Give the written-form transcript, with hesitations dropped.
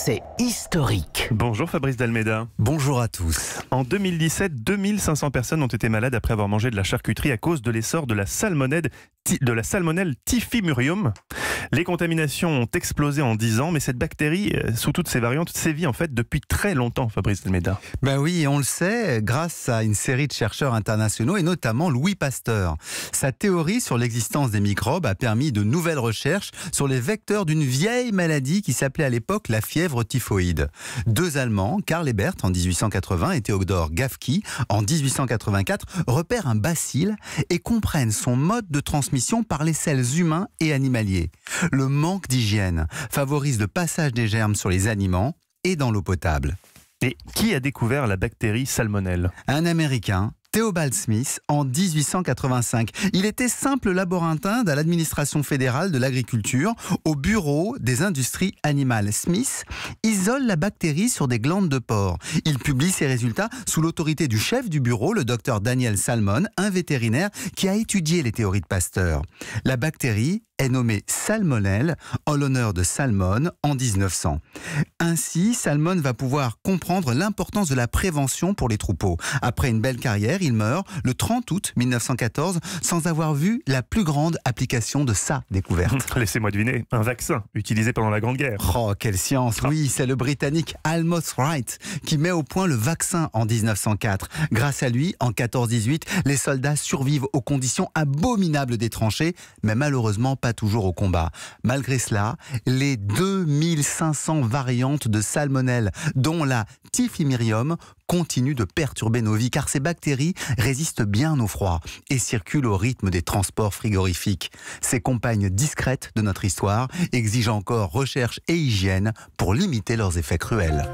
c'est historique. Bonjour Fabrice Dalméda. Bonjour à tous. En 2017, 2500 personnes ont été malades après avoir mangé de la charcuterie à cause de l'essor de la salmonelle Typhimurium. Les contaminations ont explosé en 10 ans, mais cette bactérie, sous toutes ses variantes, sévit en fait depuis très longtemps, Fabrice Dalméda. Ben oui, et on le sait, grâce à une série de chercheurs internationaux, et notamment Louis Pasteur. Sa théorie sur l'existence des microbes a permis de nouvelles recherches sur les vecteurs d'une vieille maladie qui s'appelait à l'époque la fièvre typhoïde. Deux Allemands, Karl Ebert en 1880 et Theodor Gafki en 1884, repèrent un bacille et comprennent son mode de transmission par les selles humains et animaliers. Le manque d'hygiène favorise le passage des germes sur les aliments et dans l'eau potable. Et qui a découvert la bactérie salmonelle ? Un Américain, Theobald Smith, en 1885. Il était simple laborantin à l'administration fédérale de l'agriculture, au bureau des industries animales. Smith isole la bactérie sur des glandes de porc. Il publie ses résultats sous l'autorité du chef du bureau, le docteur Daniel Salmon, un vétérinaire qui a étudié les théories de Pasteur. La bactérie est nommée salmonelle en l'honneur de Salmon en 1900. Ainsi, Salmon va pouvoir comprendre l'importance de la prévention pour les troupeaux. Après une belle carrière, il meurt le 30 août 1914 sans avoir vu la plus grande application de sa découverte. Laissez-moi deviner, un vaccin utilisé pendant la Grande Guerre. Oh, quelle science! Oui, c'est le Britannique Amos Wright qui met au point le vaccin en 1904. Grâce à lui, en 14-18, les soldats survivent aux conditions abominables des tranchées, mais malheureusement pas toujours au combat. Malgré cela, les 2500 variantes de salmonelle, dont la Typhimurium, continuent de perturber nos vies, car ces bactéries résistent bien au froid et circulent au rythme des transports frigorifiques. Ces compagnes discrètes de notre histoire exigent encore recherche et hygiène pour limiter leurs effets cruels.